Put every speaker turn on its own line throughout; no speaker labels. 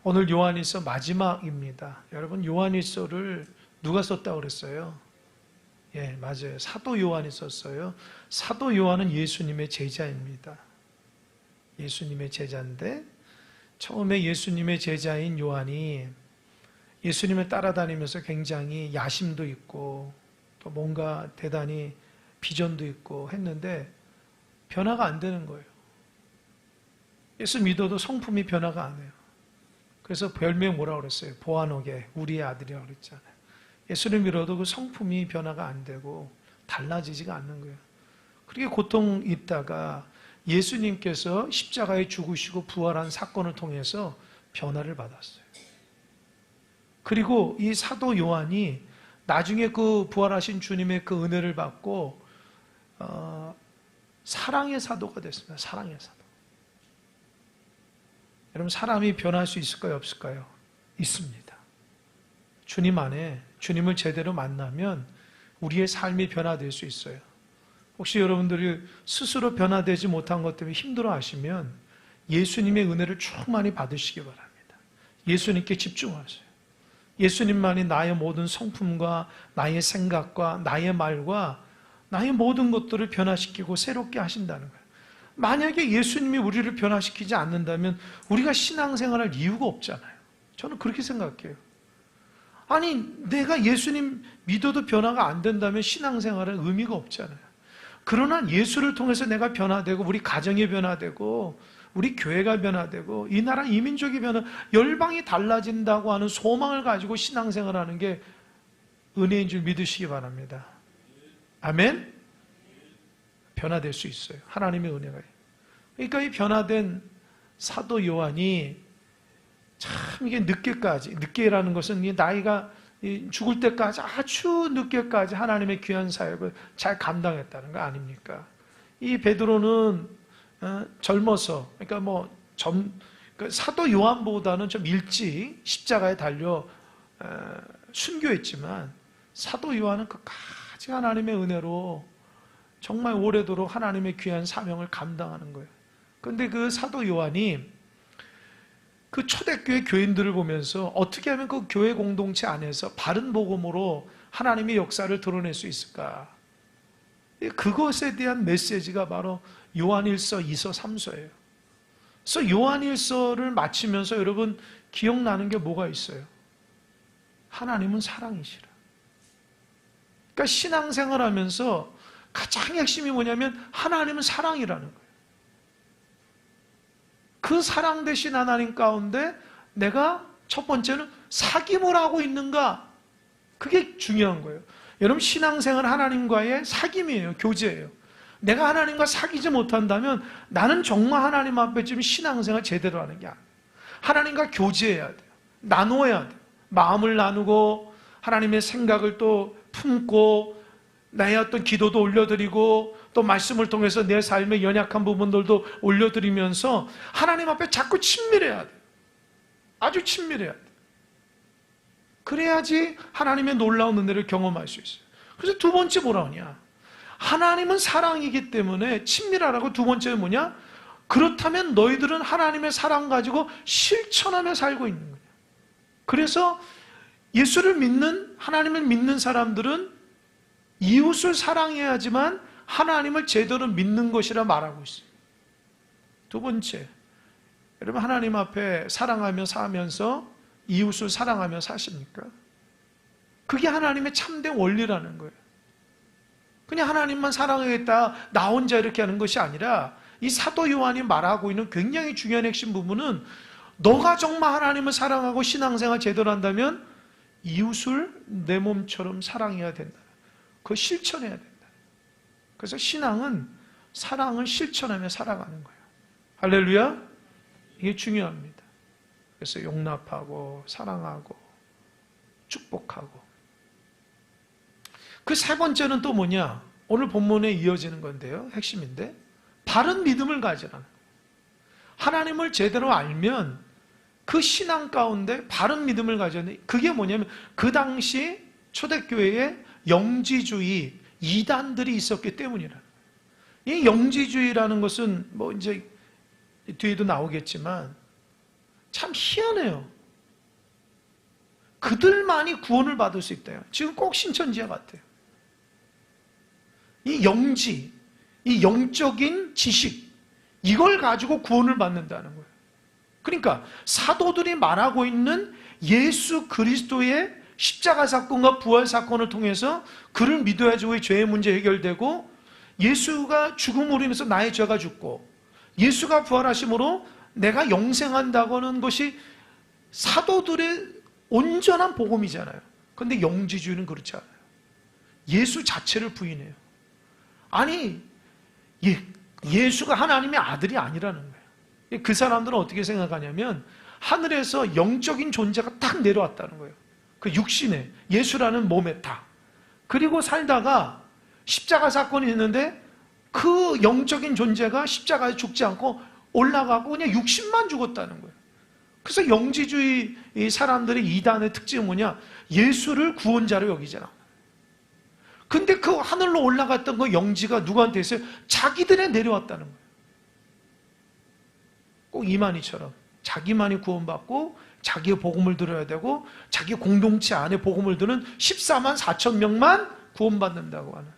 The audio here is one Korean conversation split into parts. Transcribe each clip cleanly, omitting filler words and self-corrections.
오늘 요한일서 마지막입니다. 여러분, 요한일서를 누가 썼다고 그랬어요? 예, 맞아요. 사도 요한이 썼어요. 사도 요한은 예수님의 제자입니다. 예수님의 제자인데, 처음에 예수님의 제자인 요한이 예수님을 따라다니면서 굉장히 야심도 있고 또 뭔가 대단히 비전도 있고 했는데 변화가 안 되는 거예요. 예수 믿어도 성품이 변화가 안 해요. 그래서 별명 뭐라고 그랬어요? 보아노게, 우리의 아들이라고 그랬잖아요. 예수를 믿어도 그 성품이 변화가 안 되고 달라지지가 않는 거예요. 그렇게 고통 있다가 예수님께서 십자가에 죽으시고 부활한 사건을 통해서 변화를 받았어요. 그리고 이 사도 요한이 나중에 그 부활하신 주님의 그 은혜를 받고 사랑의 사도가 됐습니다. 사랑의 사도. 여러분, 사람이 변할 수 있을까요? 없을까요? 있습니다. 주님 안에 주님을 제대로 만나면 우리의 삶이 변화될 수 있어요. 혹시 여러분들이 스스로 변화되지 못한 것 때문에 힘들어하시면 예수님의 은혜를 충만히 받으시기 바랍니다. 예수님께 집중하세요. 예수님만이 나의 모든 성품과 나의 생각과 나의 말과 나의 모든 것들을 변화시키고 새롭게 하신다는 거예요. 만약에 예수님이 우리를 변화시키지 않는다면 우리가 신앙생활할 이유가 없잖아요. 저는 그렇게 생각해요. 아니, 내가 예수님 믿어도 변화가 안 된다면 신앙생활은 의미가 없잖아요. 그러나 예수를 통해서 내가 변화되고 우리 가정이 변화되고 우리 교회가 변화되고 이 나라 이민족이 열방이 달라진다고 하는 소망을 가지고 신앙생활하는 게 은혜인 줄 믿으시기 바랍니다. 아멘? 변화될 수 있어요. 하나님의 은혜가. 그러니까 이 변화된 사도 요한이 참 이게 늦게라는 것은 나이가 죽을 때까지 아주 늦게까지 하나님의 귀한 사역을 잘 감당했다는 거 아닙니까? 이 베드로는 젊어서, 그러니까 사도 요한보다는 좀 일찍 십자가에 달려 순교했지만 사도 요한은 끝까지 하나님의 은혜로 정말 오래도록 하나님의 귀한 사명을 감당하는 거예요. 그런데 그 사도 요한이 그 초대교회 교인들을 보면서 어떻게 하면 그 교회 공동체 안에서 바른 복음으로 하나님의 역사를 드러낼 수 있을까? 그것에 대한 메시지가 바로 요한일서, 2서, 3서예요. 그래서 요한일서를 마치면서 여러분 기억나는 게 뭐가 있어요? 하나님은 사랑이시라. 그러니까 신앙생활 하면서 가장 핵심이 뭐냐면 하나님은 사랑이라는 거예요. 그 사랑 대신 하나님 가운데 내가 첫 번째는 사귐을 하고 있는가? 그게 중요한 거예요. 여러분, 신앙생활 하나님과의 사귐이에요. 교제예요. 내가 하나님과 사귀지 못한다면 나는 정말 하나님 앞에 지금 신앙생활 제대로 하는 게 아니에요. 하나님과 교제해야 돼요. 나눠야 돼요. 마음을 나누고 하나님의 생각을 또 품고 나의 어떤 기도도 올려드리고 또 말씀을 통해서 내 삶의 연약한 부분들도 올려드리면서 하나님 앞에 자꾸 친밀해야 돼요. 아주 친밀해야 돼요. 그래야지 하나님의 놀라운 은혜를 경험할 수 있어요. 그래서 두 번째 뭐라 하냐? 하나님은 사랑이기 때문에 친밀하라고. 두 번째는 뭐냐? 그렇다면 너희들은 하나님의 사랑 가지고 실천하며 살고 있는 거예요. 그래서 예수를 믿는, 하나님을 믿는 사람들은 이웃을 사랑해야지만 하나님을 제대로 믿는 것이라 말하고 있어요. 두 번째, 여러분 하나님 앞에 사랑하며 사면서 이웃을 사랑하며 사십니까? 그게 하나님의 참된 원리라는 거예요. 그냥 하나님만 사랑하겠다 나 혼자 이렇게 하는 것이 아니라 이 사도 요한이 말하고 있는 굉장히 중요한 핵심 부분은 너가 정말 하나님을 사랑하고 신앙생활 제대로 한다면 이웃을 내 몸처럼 사랑해야 된다. 그거 실천해야 된다. 그래서 신앙은 사랑을 실천하며 살아가는 거예요. 할렐루야. 이게 중요합니다. 그래서 용납하고 사랑하고 축복하고. 그 세 번째는 또 뭐냐? 오늘 본문에 이어지는 건데요. 핵심인데 바른 믿음을 가지라는 거예요. 하나님을 제대로 알면 그 신앙 가운데 바른 믿음을 가져야 돼. 그게 뭐냐면 그 당시 초대교회에 영지주의 이단들이 있었기 때문이라. 이 영지주의라는 것은 뭐 이제 뒤에도 나오겠지만 참 희한해요. 그들만이 구원을 받을 수 있대요. 지금 꼭 신천지와 같아요. 이 영지, 이 영적인 지식, 이걸 가지고 구원을 받는다는 거예요. 그러니까 사도들이 말하고 있는 예수 그리스도의 십자가 사건과 부활 사건을 통해서 그를 믿어야지 우리 죄의 문제 해결되고, 예수가 죽음으로 인해서 나의 죄가 죽고 예수가 부활하심으로 내가 영생한다고 하는 것이 사도들의 온전한 복음이잖아요. 그런데 영지주의는 그렇지 않아요. 예수 자체를 부인해요. 아니, 예수가 하나님의 아들이 아니라는 거예요. 그 사람들은 어떻게 생각하냐면 하늘에서 영적인 존재가 딱 내려왔다는 거예요. 그 육신에, 예수라는 몸에 딱. 그리고 살다가 십자가 사건이 있는데 그 영적인 존재가 십자가에 죽지 않고 올라가고 그냥 육신만 죽었다는 거예요. 그래서 영지주의 사람들의 이단의 특징은 뭐냐? 예수를 구원자로 여기잖아. 근데 그 하늘로 올라갔던 그 영지가 누구한테 있어요? 자기들에 내려왔다는 거예요. 꼭 이만희처럼 자기만이 구원받고 자기의 복음을 들어야 되고 자기 공동체 안에 복음을 드는 14만 4천 명만 구원받는다고 하는.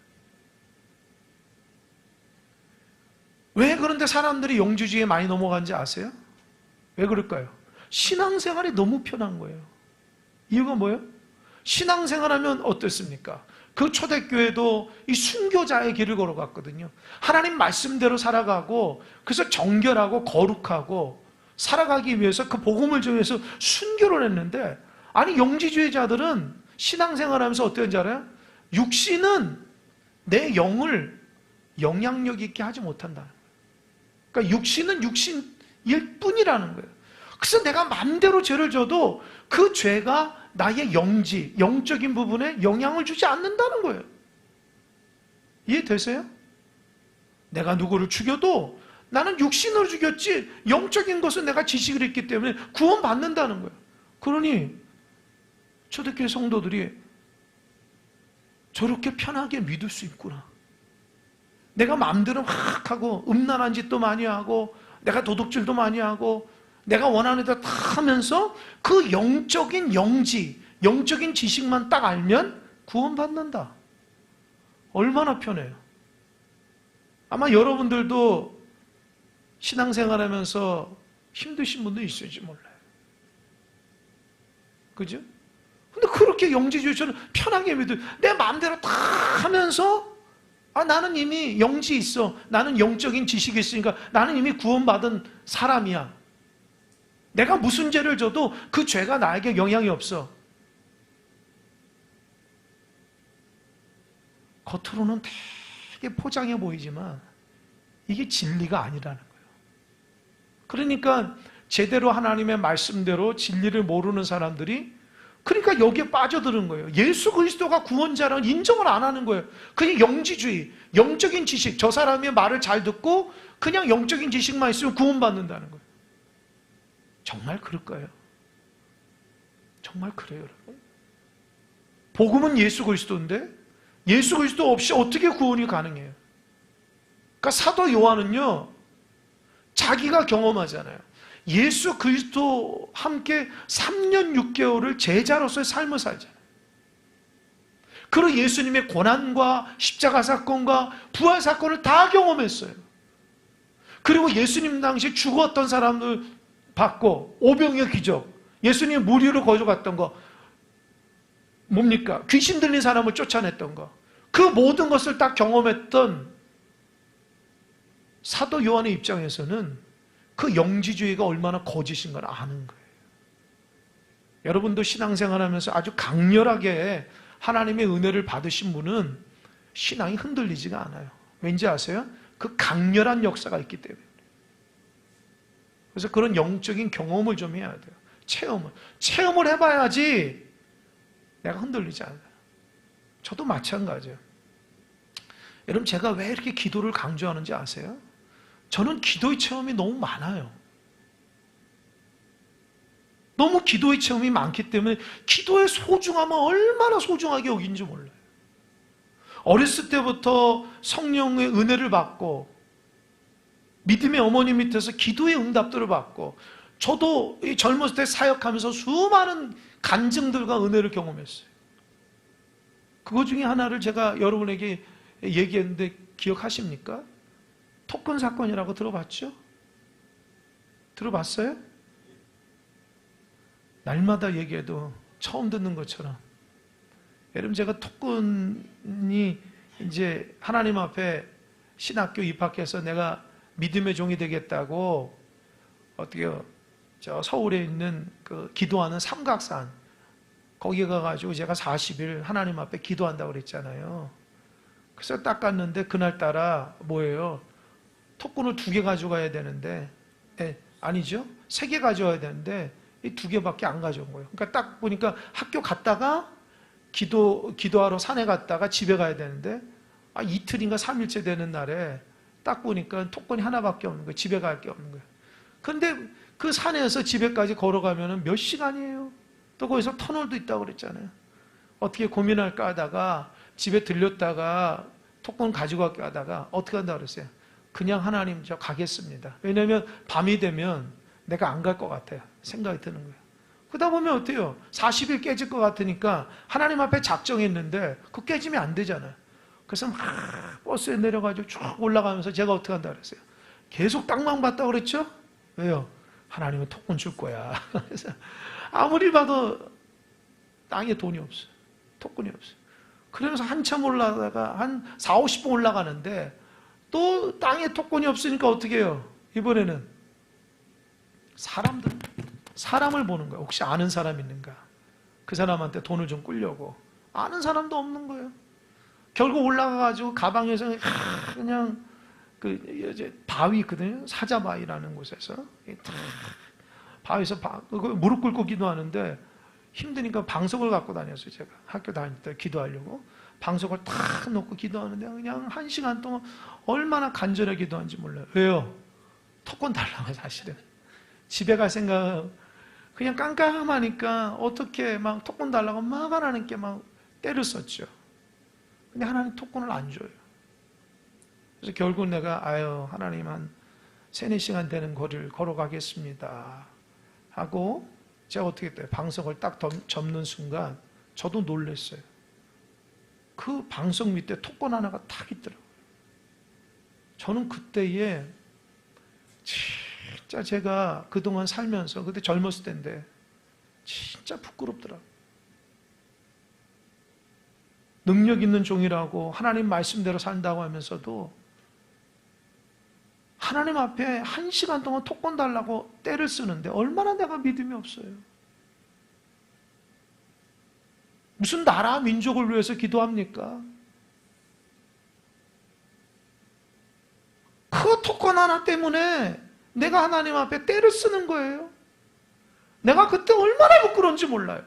왜 그런데 사람들이 영지주의에 많이 넘어간지 아세요? 왜 그럴까요? 신앙생활이 너무 편한 거예요. 이유가 뭐예요? 신앙생활하면 어떻습니까? 그 초대교회도 이 순교자의 길을 걸어갔거든요. 하나님 말씀대로 살아가고, 그래서 정결하고 거룩하고 살아가기 위해서 그 복음을 전해서 순교를 했는데, 아니 영지주의자들은 신앙생활하면서 어떻게 하는지 알아요? 육신은 내 영을 영향력 있게 하지 못한다. 그러니까 육신은 육신일 뿐이라는 거예요. 그래서 내가 마음대로 죄를 져도 그 죄가 나의 영지, 영적인 부분에 영향을 주지 않는다는 거예요. 이해되세요? 내가 누구를 죽여도 나는 육신으로 죽였지 영적인 것은 내가 지식을 했기 때문에 구원받는다는 거예요. 그러니 초대교회 성도들이 저렇게 편하게 믿을 수 있구나. 내가 마음대로 막 하고 음란한 짓도 많이 하고 내가 도둑질도 많이 하고 내가 원하는 대로 다 하면서 그 영적인 영지, 영적인 지식만 딱 알면 구원받는다. 얼마나 편해요. 아마 여러분들도 신앙생활하면서 힘드신 분도 있을지 몰라요. 그죠? 근데 그렇게 영지주의처럼 편하게 믿어요. 내 마음대로 다 하면서 나는 이미 영지 있어. 나는 영적인 지식이 있으니까 나는 이미 구원받은 사람이야. 내가 무슨 죄를 져도 그 죄가 나에게 영향이 없어. 겉으로는 되게 포장해 보이지만 이게 진리가 아니라는 거예요. 그러니까 제대로 하나님의 말씀대로 진리를 모르는 사람들이 그러니까 여기에 빠져드는 거예요. 예수 그리스도가 구원자라는 인정을 안 하는 거예요. 그냥 영지주의, 영적인 지식, 저 사람의 말을 잘 듣고 그냥 영적인 지식만 있으면 구원받는다는 거예요. 정말 그럴까요? 정말 그래요, 여러분? 복음은 예수 그리스도인데 예수 그리스도 없이 어떻게 구원이 가능해요? 그러니까 사도 요한은요, 자기가 경험하잖아요. 예수 그리스도 함께 3년 6개월을 제자로서의 삶을 살잖아요. 그리고 예수님의 고난과 십자가 사건과 부활 사건을 다 경험했어요. 그리고 예수님 당시 죽었던 사람들 받고 오병이어 기적, 예수님 물 위로 거저갔던 거 뭡니까? 귀신 들린 사람을 쫓아냈던 거, 그 모든 것을 딱 경험했던 사도 요한의 입장에서는 그 영지주의가 얼마나 거짓인 걸 아는 거예요. 여러분도 신앙생활하면서 아주 강렬하게 하나님의 은혜를 받으신 분은 신앙이 흔들리지가 않아요. 왠지 아세요? 그 강렬한 역사가 있기 때문에. 그래서 그런 영적인 경험을 좀 해야 돼요. 체험을 해봐야지 내가 흔들리지 않아요. 저도 마찬가지예요. 여러분, 제가 왜 이렇게 기도를 강조하는지 아세요? 저는 기도의 체험이 너무 많아요. 너무 기도의 체험이 많기 때문에 기도의 소중함을 얼마나 소중하게 여긴지 몰라요. 어렸을 때부터 성령의 은혜를 받고 믿음의 어머니 밑에서 기도의 응답들을 받고 저도 이 젊었을 때 사역하면서 수많은 간증들과 은혜를 경험했어요. 그거 중에 하나를 제가 여러분에게 얘기했는데 기억하십니까? 토큰 사건이라고 들어봤죠? 들어봤어요? 날마다 얘기해도 처음 듣는 것처럼. 여러분, 제가 토큰이 이제 하나님 앞에 신학교 입학해서 내가 믿음의 종이 되겠다고 어떻게요? 저 서울에 있는 그 기도하는 삼각산 거기 가가지고 제가 40일 하나님 앞에 기도한다고 그랬잖아요. 그래서 딱 갔는데 그날따라 뭐예요? 토큰을 2개 가져가야 되는데, 아니죠? 3개 가져와야 되는데 이 2개밖에 안 가져온 거예요. 그러니까 딱 보니까 학교 갔다가 기도하러 산에 갔다가 집에 가야 되는데, 이틀인가 3일째 되는 날에 딱 보니까 토큰이 하나밖에 없는 거예요. 집에 갈 게 없는 거예요. 근데 그 산에서 집에까지 걸어가면 몇 시간이에요? 또 거기서 터널도 있다고 그랬잖아요. 어떻게 고민할까 하다가 집에 들렸다가 토큰 가지고 갈까 하다가 어떻게 한다고 그랬어요? 그냥 하나님 저 가겠습니다. 왜냐하면 밤이 되면 내가 안 갈 것 같아요. 생각이 드는 거예요. 그러다 보면 어때요? 40일 깨질 것 같으니까 하나님 앞에 작정했는데 그거 깨지면 안 되잖아요. 그래서 막 버스에 내려가지고 쭉 올라가면서 제가 어떻게 한다고 그랬어요? 계속 땅만 봤다고 그랬죠? 왜요? 하나님은 토큰 줄 거야. 그래서 아무리 봐도 땅에 돈이 없어요. 토큰이 없어요. 그러면서 한참 올라가다가 한 4, 50분 올라가는데 또 땅에 토큰이 없으니까 어떻게 해요? 이번에는 사람을 보는 거예요. 혹시 아는 사람 있는가? 그 사람한테 돈을 좀 꿀려고. 아는 사람도 없는 거예요. 결국 올라가가지고 가방에서 그냥 그 바위 있거든요. 사자바위라는 곳에서 바위에서 무릎 꿇고 기도하는데 힘드니까 방석을 갖고 다녔어요. 제가 학교 다닐 때 기도하려고 방석을 탁 놓고 기도하는데 그냥 1시간 동안 얼마나 간절하게 기도하는지 몰라요. 왜요? 토큰 달라고. 사실은 집에 갈 생각 그냥 깜깜하니까 어떻게 막 토큰 달라고 막 하나님께 막 때를 썼죠. 근데 하나님 토큰을 안 줘요. 그래서 결국 내가 하나님 한 3, 4시간 되는 거리를 걸어가겠습니다 하고 제가 어떻게 했대요? 방석을 딱 접는 순간 저도 놀랐어요. 그 방석 밑에 토큰 하나가 탁 있더라고요. 저는 그때에 진짜 제가 그동안 살면서 그때 젊었을 때인데 진짜 부끄럽더라고요. 능력 있는 종이라고 하나님 말씀대로 산다고 하면서도 하나님 앞에 1시간 동안 토큰 달라고 때를 쓰는데 얼마나 내가 믿음이 없어요. 무슨 나라 민족을 위해서 기도합니까? 그 토큰 하나 때문에 내가 하나님 앞에 때를 쓰는 거예요. 내가 그때 얼마나 부끄러운지 몰라요.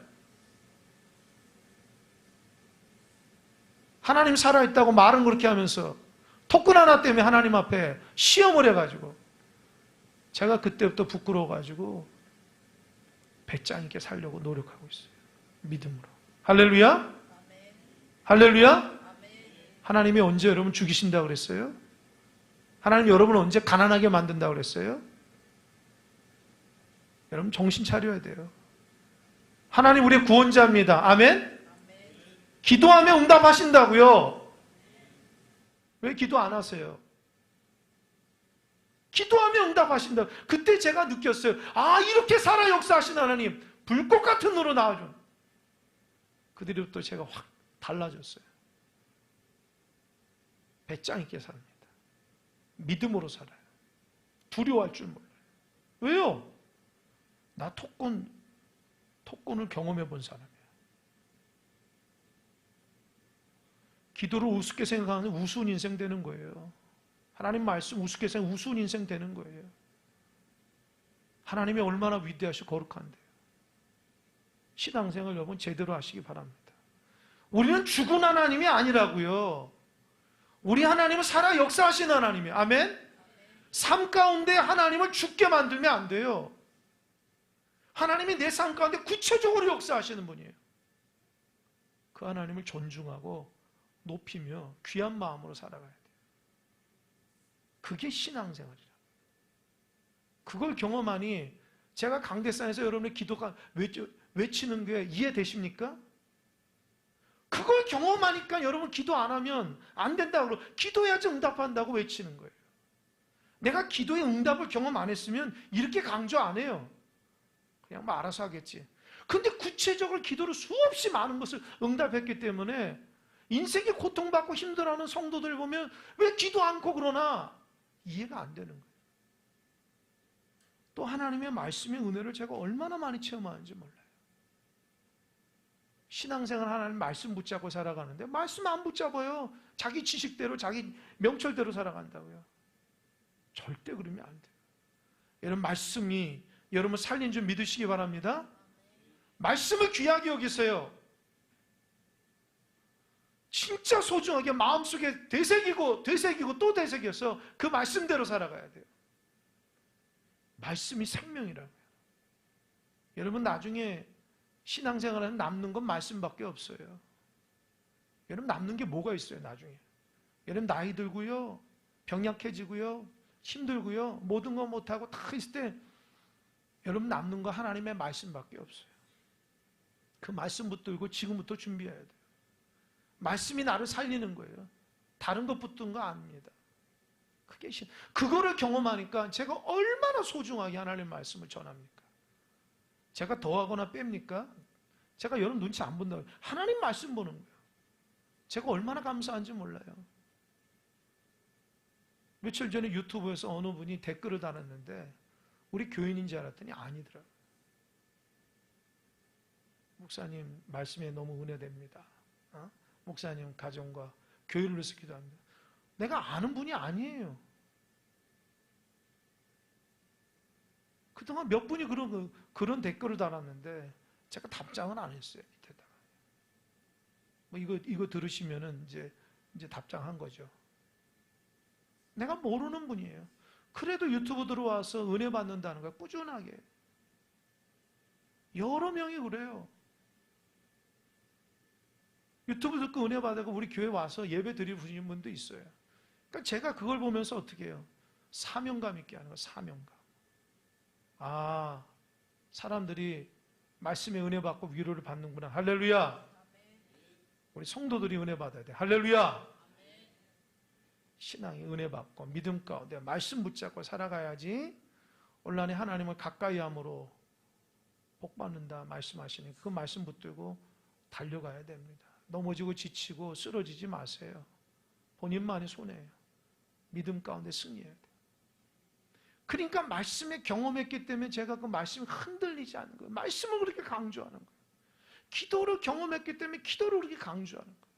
하나님 살아있다고 말은 그렇게 하면서 토큰 하나 때문에 하나님 앞에 시험을 해가지고 제가 그때부터 부끄러워가지고 배짱 있게 살려고 노력하고 있어요. 믿음으로. 할렐루야? 할렐루야? 하나님이 언제 여러분 죽이신다고 그랬어요? 하나님 여러분을 언제 가난하게 만든다고 그랬어요? 여러분 정신 차려야 돼요. 하나님 우리의 구원자입니다. 아멘? 기도하면 응답하신다고요. 왜 기도 안 하세요? 기도하면 응답하신다. 그때 제가 느꼈어요. 이렇게 살아 역사하신 하나님, 불꽃 같은 눈으로 나와준. 그 뒤로부터 제가 확 달라졌어요. 배짱 있게 삽니다. 믿음으로 살아요. 두려워할 줄 몰라요. 왜요? 나 토큰을 경험해 본 사람이에요. 기도를 우습게 생각하면 우스운 인생 되는 거예요. 하나님 말씀 우습게 생각하면 우스운 인생 되는 거예요. 하나님이 얼마나 위대하시고 거룩한데요. 신앙생활 여러분 제대로 하시기 바랍니다. 우리는 죽은 하나님이 아니라고요. 우리 하나님은 살아 역사하신 하나님이에요. 아멘? 삶 가운데 하나님을 죽게 만들면 안 돼요. 하나님이 내 삶 가운데 구체적으로 역사하시는 분이에요. 그 하나님을 존중하고 높이며 귀한 마음으로 살아가야 돼요. 그게 신앙생활이라. 그걸 경험하니 제가 강대상에서 여러분의 기도가 외치는 게 이해되십니까? 그걸 경험하니까 여러분 기도 안 하면 안 된다고 기도해야지 응답한다고 외치는 거예요. 내가 기도의 응답을 경험 안 했으면 이렇게 강조 안 해요. 그냥 뭐 알아서 하겠지. 근데 구체적으로 기도로 수없이 많은 것을 응답했기 때문에 인생에 고통받고 힘들어하는 성도들 보면 왜 기도 않고 그러나 이해가 안 되는 거예요. 또 하나님의 말씀의 은혜를 제가 얼마나 많이 체험하는지 몰라요. 신앙생활 하나님 말씀 붙잡고 살아가는데 말씀 안 붙잡아요. 자기 지식대로 자기 명철대로 살아간다고요. 절대 그러면 안 돼요. 여러분 말씀이 여러분 살린 줄 믿으시기 바랍니다. 말씀을 귀하게 여기세요. 진짜 소중하게 마음속에 되새기고 또 되새겨서 그 말씀대로 살아가야 돼요. 말씀이 생명이라고요. 여러분 나중에 신앙생활에는 남는 건 말씀밖에 없어요. 여러분 남는 게 뭐가 있어요 나중에. 여러분 나이 들고요, 병약해지고요, 힘들고요, 모든 거 못하고 다 있을 때 여러분 남는 거 하나님의 말씀밖에 없어요. 그 말씀 붙들고 지금부터 준비해야 돼요. 말씀이 나를 살리는 거예요. 다른 것 붙든 거 아닙니다. 그거를 경험하니까 제가 얼마나 소중하게 하나님의 말씀을 전합니까? 제가 더하거나 뺍니까? 제가 여러분 눈치 안 본다고요. 하나님 말씀 보는 거예요. 제가 얼마나 감사한지 몰라요. 며칠 전에 유튜브에서 어느 분이 댓글을 달았는데 우리 교인인 줄 알았더니 아니더라고요. 목사님 말씀에 너무 은혜됩니다. 목사님 가정과 교회를 위해서 기도합니다. 내가 아는 분이 아니에요. 그동안 몇 분이 그런 댓글을 달았는데 제가 답장은 안 했어요. 밑에다가. 뭐 이거 들으시면은 이제 답장한 거죠. 내가 모르는 분이에요. 그래도 유튜브 들어와서 은혜 받는다는 거야. 꾸준하게. 여러 명이 그래요. 유튜브 듣고 은혜 받고 우리 교회 와서 예배 드리는 분도 있어요. 그러니까 제가 그걸 보면서 어떻게 해요? 사명감 있게 하는 거예요. 사명감. 아, 사람들이 말씀에 은혜 받고 위로를 받는구나. 할렐루야. 우리 성도들이 은혜 받아야 돼. 할렐루야. 신앙이 은혜 받고 믿음 가운데 말씀 붙잡고 살아가야지 온란에 하나님을 가까이 함으로 복 받는다 말씀하시니 그 말씀 붙들고 달려가야 됩니다. 넘어지고 지치고 쓰러지지 마세요. 본인만이 손해예요. 믿음 가운데 승리해야 돼요. 그러니까 말씀에 경험했기 때문에 제가 그 말씀이 흔들리지 않는 거예요. 말씀을 그렇게 강조하는 거예요. 기도를 경험했기 때문에 기도를 그렇게 강조하는 거예요.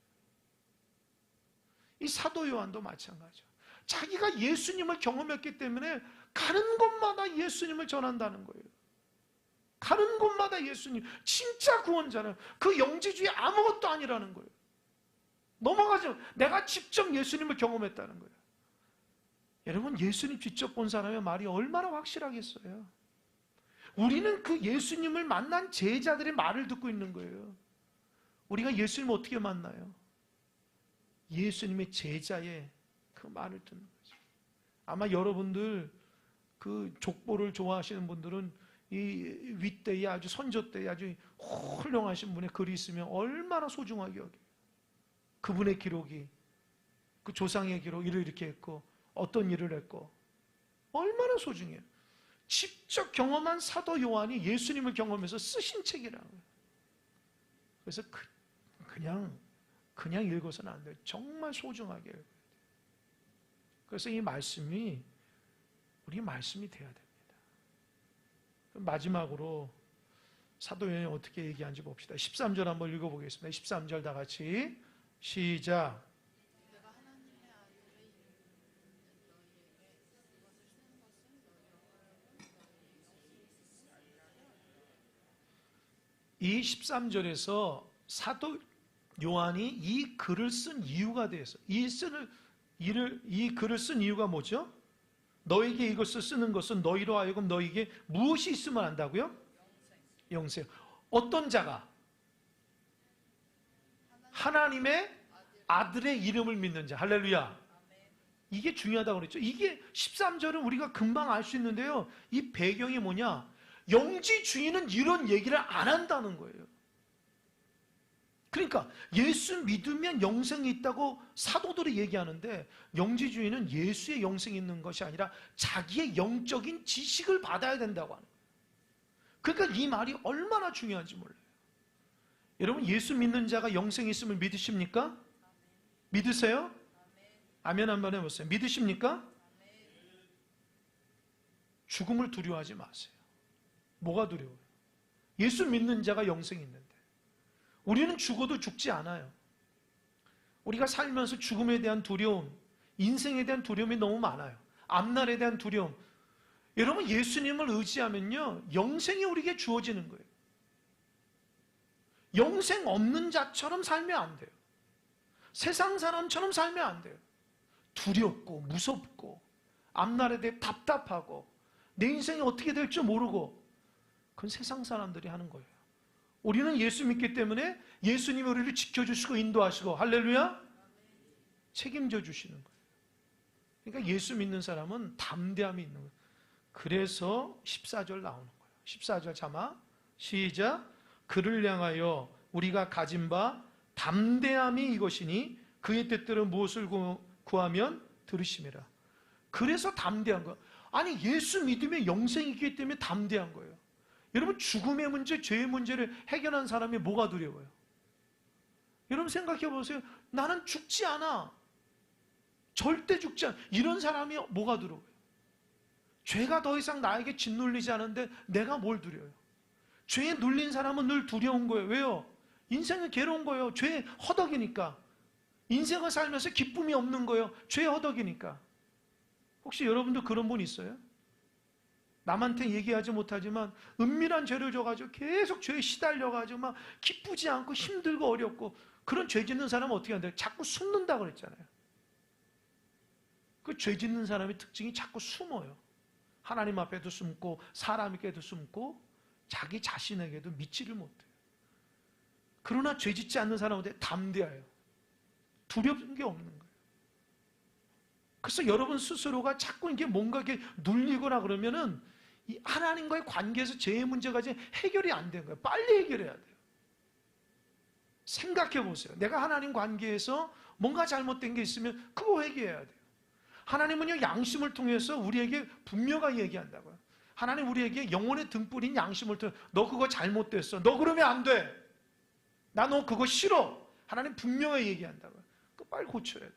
이 사도 요한도 마찬가지죠. 자기가 예수님을 경험했기 때문에 가는 곳마다 예수님을 전한다는 거예요. 가는 곳마다 예수님, 진짜 구원자는 그 영지주의 아무것도 아니라는 거예요. 넘어가지 마. 내가 직접 예수님을 경험했다는 거예요. 여러분 예수님 직접 본 사람의 말이 얼마나 확실하겠어요. 우리는 그 예수님을 만난 제자들의 말을 듣고 있는 거예요. 우리가 예수님을 어떻게 만나요? 예수님의 제자의 그 말을 듣는 거죠. 아마 여러분들 그 족보를 좋아하시는 분들은 이 윗대에 아주 선조 때에 아주 훌륭하신 분의 글이 있으면 얼마나 소중하게 여겨요. 그분의 기록이 그 조상의 기록 이렇게 했고 어떤 일을 했고 얼마나 소중해요. 직접 경험한 사도 요한이 예수님을 경험해서 쓰신 책이라는 거예요. 그래서 그냥 읽어서는 안 돼요. 정말 소중하게 읽어야 돼요. 그래서 이 말씀이 우리 말씀이 돼야 됩니다. 마지막으로 사도 요한이 어떻게 얘기하는지 봅시다. 13절 한번 읽어보겠습니다. 13절 다 같이 시작. 이 13절에서 사도 요한이 이 글을 쓴 이유가 돼서 이 글을 쓴 이유가 뭐죠? 너에게 이것을 쓰는 것은 너희로 하여금 너에게 무엇이 있으면 한다고요? 영생. 어떤 자가? 하나님의 아들의 이름을 믿는 자. 할렐루야. 이게 중요하다고 그랬죠. 이게 13절은 우리가 금방 알 수 있는데요. 이 배경이 뭐냐? 영지주의는 이런 얘기를 안 한다는 거예요. 그러니까 예수 믿으면 영생이 있다고 사도들이 얘기하는데, 영지주의는 예수의 영생이 있는 것이 아니라 자기의 영적인 지식을 받아야 된다고 하는 거예요. 그러니까 이 말이 얼마나 중요한지 몰라요. 여러분, 예수 믿는 자가 영생이 있음을 믿으십니까? 믿으세요? 아멘 한번 해보세요. 믿으십니까? 죽음을 두려워하지 마세요. 뭐가 두려워요? 예수 믿는 자가 영생이 있는데. 우리는 죽어도 죽지 않아요. 우리가 살면서 죽음에 대한 두려움, 인생에 대한 두려움이 너무 많아요. 앞날에 대한 두려움. 여러분, 예수님을 의지하면요, 영생이 우리에게 주어지는 거예요. 영생 없는 자처럼 살면 안 돼요. 세상 사람처럼 살면 안 돼요. 두렵고 무섭고 앞날에 대해 답답하고 내 인생이 어떻게 될지 모르고, 그건 세상 사람들이 하는 거예요. 우리는 예수 믿기 때문에 예수님이 우리를 지켜주시고 인도하시고, 할렐루야, 책임져 주시는 거예요. 그러니까 예수 믿는 사람은 담대함이 있는 거예요. 그래서 14절 나오는 거예요. 14절 자막 시작. 그를 향하여 우리가 가진 바 담대함이 이것이니 그의 뜻대로 무엇을 구하면 들으심이라. 그래서 담대한 거. 아니, 예수 믿으면 영생이 있기 때문에 담대한 거예요. 여러분, 죽음의 문제, 죄의 문제를 해결한 사람이 뭐가 두려워요? 여러분 생각해 보세요. 나는 죽지 않아. 절대 죽지 않아. 이런 사람이 뭐가 두려워요? 죄가 더 이상 나에게 짓눌리지 않은데 내가 뭘 두려워요? 죄에 눌린 사람은 늘 두려운 거예요. 왜요? 인생은 괴로운 거예요. 죄의 허덕이니까. 인생을 살면서 기쁨이 없는 거예요. 죄의 허덕이니까. 혹시 여러분도 그런 분 있어요? 남한테 얘기하지 못하지만 은밀한 죄를 져가지고 계속 죄에 시달려가지고 막 기쁘지 않고 힘들고 어렵고, 그런 죄 짓는 사람은 어떻게 한대요? 자꾸 숨는다 그랬잖아요. 그 죄 짓는 사람의 특징이 자꾸 숨어요. 하나님 앞에도 숨고 사람에게도 숨고 자기 자신에게도 믿지를 못해요. 그러나 죄 짓지 않는 사람한테 담대해요. 두려운 게 없는 거예요. 그래서 여러분 스스로가 자꾸 이게 뭔가 이렇게 눌리거나 그러면은 이 하나님과의 관계에서 죄의 문제가 이제 해결이 안 된 거예요. 빨리 해결해야 돼요. 생각해 보세요. 내가 하나님 관계에서 뭔가 잘못된 게 있으면 그거 해결해야 돼요. 하나님은요, 양심을 통해서 우리에게 분명하게 얘기한다고요. 하나님 우리에게 영혼의 등불인 양심을 통해 너 그거 잘못됐어. 너 그러면 안 돼. 나 너 그거 싫어. 하나님 분명하게 얘기한다고요. 그거 빨리 고쳐야 돼요.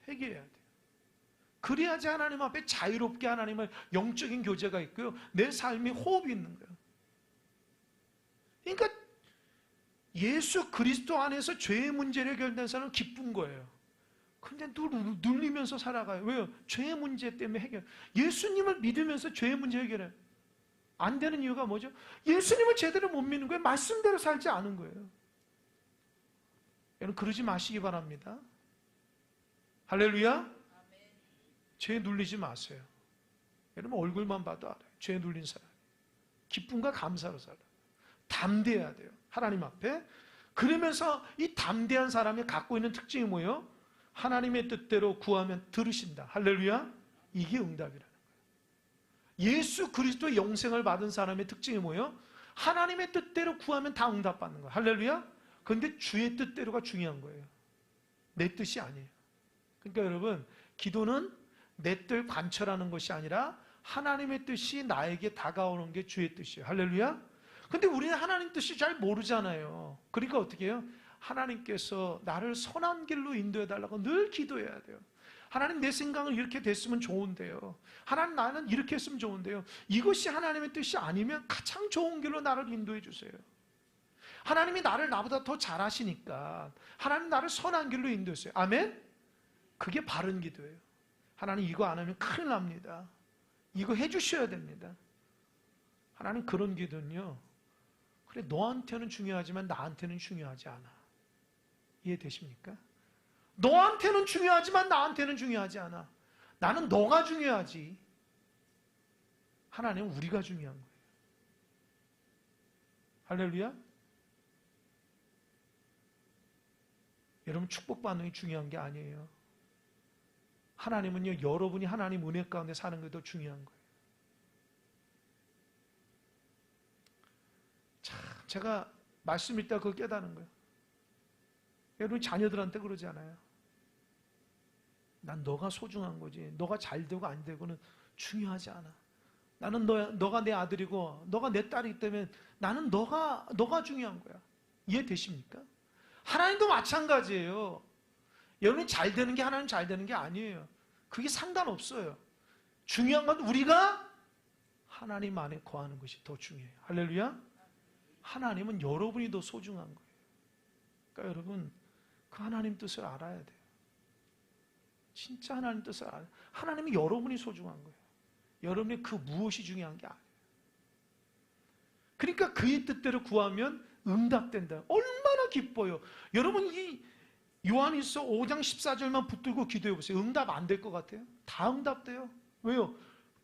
해결해야 돼요. 그래야지 하나님 앞에 자유롭게 하나님의 영적인 교제가 있고요. 내 삶이 호흡이 있는 거예요. 그러니까 예수 그리스도 안에서 죄의 문제를 해결된 사람은 기쁜 거예요. 근데 눌리면서 살아가요. 왜요? 죄의 문제 때문에 해결. 예수님을 믿으면서 죄의 문제 해결해요. 안 되는 이유가 뭐죠? 예수님을 제대로 못 믿는 거예요. 말씀대로 살지 않은 거예요. 여러분, 그러지 마시기 바랍니다. 할렐루야? 죄에 눌리지 마세요. 여러분, 얼굴만 봐도 알아요. 죄에 눌린 사람. 기쁨과 감사로 살아요. 담대해야 돼요. 하나님 앞에. 그러면서 이 담대한 사람이 갖고 있는 특징이 뭐예요? 하나님의 뜻대로 구하면 들으신다. 할렐루야? 이게 응답이라는 거예요. 예수 그리스도의 영생을 받은 사람의 특징이 뭐예요? 하나님의 뜻대로 구하면 다 응답받는 거예요. 할렐루야? 그런데 주의 뜻대로가 중요한 거예요. 내 뜻이 아니에요. 그러니까 여러분, 기도는 내 뜻 관철하는 것이 아니라 하나님의 뜻이 나에게 다가오는 게 주의 뜻이에요. 할렐루야? 근데 우리는 하나님 뜻이 잘 모르잖아요. 그러니까 어떻게 해요? 하나님께서 나를 선한 길로 인도해달라고 늘 기도해야 돼요. 하나님, 내 생각은 이렇게 됐으면 좋은데요. 하나님, 나는 이렇게 했으면 좋은데요. 이것이 하나님의 뜻이 아니면 가장 좋은 길로 나를 인도해 주세요. 하나님이 나를 나보다 더 잘하시니까 하나님, 나를 선한 길로 인도했어요. 아멘? 그게 바른 기도예요. 하나님, 이거 안 하면 큰일 납니다. 이거 해주셔야 됩니다. 하나님, 그런 기도는요, 그래, 너한테는 중요하지만 나한테는 중요하지 않아. 이해되십니까? 너한테는 중요하지만 나한테는 중요하지 않아. 나는 너가 중요하지. 하나님은 우리가 중요한 거예요. 할렐루야? 여러분, 축복받는 게 중요한 게 아니에요. 하나님은요, 여러분이 하나님 은혜 가운데 사는 게 더 중요한 거예요. 제가 말씀 읽다가 그걸 깨닫는 거예요. 여러분 자녀들한테 그러지 않아요? 난 너가 소중한 거지. 너가 잘 되고 안 되고는 중요하지 않아. 나는 너가 내 아들이고 너가 내 딸이기 때문에 나는 너가 중요한 거야. 이해되십니까? 하나님도 마찬가지예요. 여러분이 잘 되는 게 하나님 잘 되는 게 아니에요. 그게 상관없어요. 중요한 건 우리가 하나님 안에 거하는 것이 더 중요해요. 할렐루야. 하나님은 여러분이 더 소중한 거예요. 그러니까 여러분 그 하나님 뜻을 알아야 돼요. 진짜 하나님 뜻을 알아야 돼요. 하나님이 여러분이 소중한 거예요. 여러분의 그 무엇이 중요한 게 아니에요. 그러니까 그의 뜻대로 구하면 응답된다. 얼마나 기뻐요. 여러분 이 요한일서 5장 14절만 붙들고 기도해 보세요. 응답 안 될 것 같아요? 다 응답돼요. 왜요?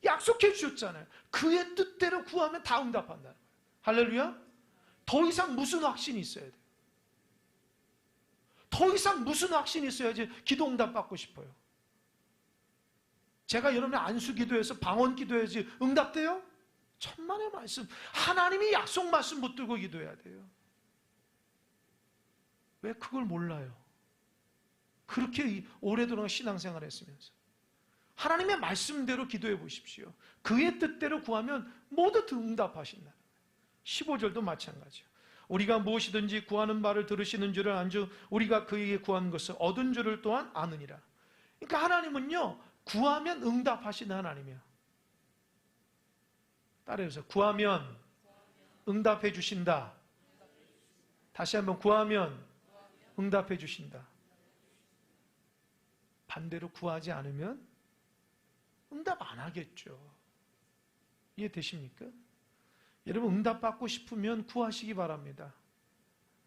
약속해 주셨잖아요. 그의 뜻대로 구하면 다 응답한다는 거예요. 할렐루야. 더 이상 무슨 확신이 있어야 돼요? 더 이상 무슨 확신이 있어야지 기도 응답 받고 싶어요? 제가 여러분의 안수 기도해서 방언 기도해야지 응답돼요? 천만의 말씀. 하나님이 약속 말씀 붙들고 기도해야 돼요. 왜 그걸 몰라요? 그렇게 오래도록 신앙생활 했으면서. 하나님의 말씀대로 기도해 보십시오. 그의 뜻대로 구하면 모두 응답하신다는 거예요. 15절도 마찬가지예요. 우리가 무엇이든지 구하는 바를 들으시는 줄을 안주 우리가 그에게 구한 것을 얻은 줄을 또한 아느니라. 그러니까 하나님은요 구하면 응답하시는 하나님이야. 따라해서 구하면 응답해 주신다. 다시 한번 구하면 응답해 주신다. 반대로 구하지 않으면 응답 안 하겠죠. 이해되십니까? 여러분 응답받고 싶으면 구하시기 바랍니다.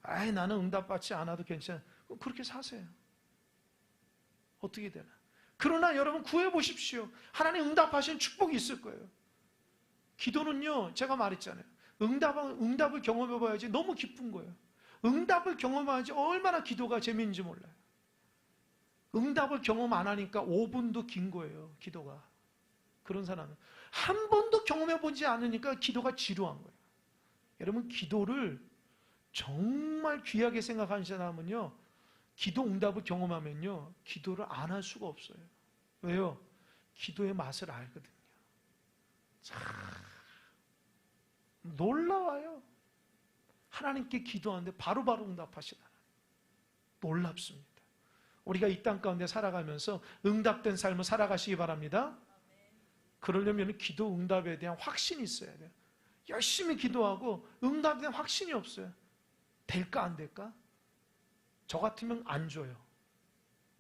아이 나는 응답받지 않아도 괜찮아. 그렇게 사세요. 어떻게 되나? 그러나 여러분 구해보십시오. 하나님 응답하시는 축복이 있을 거예요. 기도는요 제가 말했잖아요. 응답을 경험해봐야지 너무 기쁜 거예요. 응답을 경험해야지 얼마나 기도가 재미있는지 몰라요. 응답을 경험 안 하니까 5분도 긴 거예요. 기도가. 그런 사람은 한 번도 경험해보지 않으니까 기도가 지루한 거예요. 여러분 기도를 정말 귀하게 생각하는 사람은요 기도 응답을 경험하면요 기도를 안 할 수가 없어요. 왜요? 기도의 맛을 알거든요. 참 놀라워요. 하나님께 기도하는데 바로바로 응답하시다. 놀랍습니다. 우리가 이 땅 가운데 살아가면서 응답된 삶을 살아가시기 바랍니다. 그러려면 기도 응답에 대한 확신이 있어야 돼요. 열심히 기도하고 응답에 대한 확신이 없어요. 될까 안 될까? 저 같으면 안 줘요.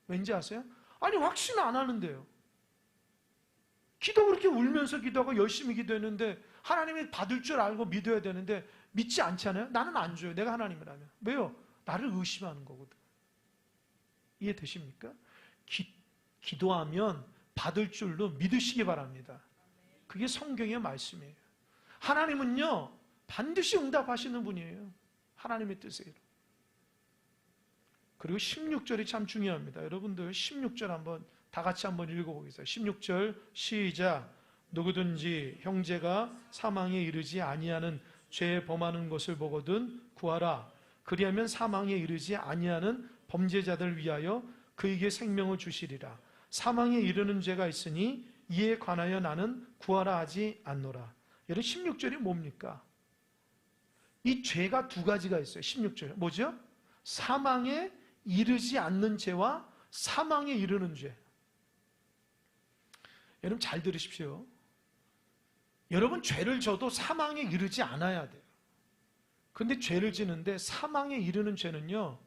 왠지 아세요? 아니 확신 안 하는데요. 기도 그렇게 울면서 기도하고 열심히 기도했는데 하나님이 받을 줄 알고 믿어야 되는데 믿지 않잖아요. 나는 안 줘요. 내가 하나님이라면. 왜요? 나를 의심하는 거거든. 이해되십니까? 기도하면 받을 줄로 믿으시기 바랍니다. 그게 성경의 말씀이에요. 하나님은요 반드시 응답하시는 분이에요. 하나님의 뜻대로. 그리고 16절이 참 중요합니다. 여러분들 16절 한번 다 같이 한번 읽어보겠습니다. 16절 시작. 누구든지 형제가 사망에 이르지 아니하는 죄에 범하는 것을 보거든 구하라. 그리하면 사망에 이르지 아니하는 범죄자들 위하여 그에게 생명을 주시리라. 사망에 이르는 죄가 있으니 이에 관하여 나는 구하라 하지 않노라. 여러분 16절이 뭡니까? 이 죄가 두 가지가 있어요. 16절에 뭐죠? 사망에 이르지 않는 죄와 사망에 이르는 죄. 여러분 잘 들으십시오. 여러분 죄를 져도 사망에 이르지 않아야 돼요. 그런데 죄를 지는데 사망에 이르는 죄는요,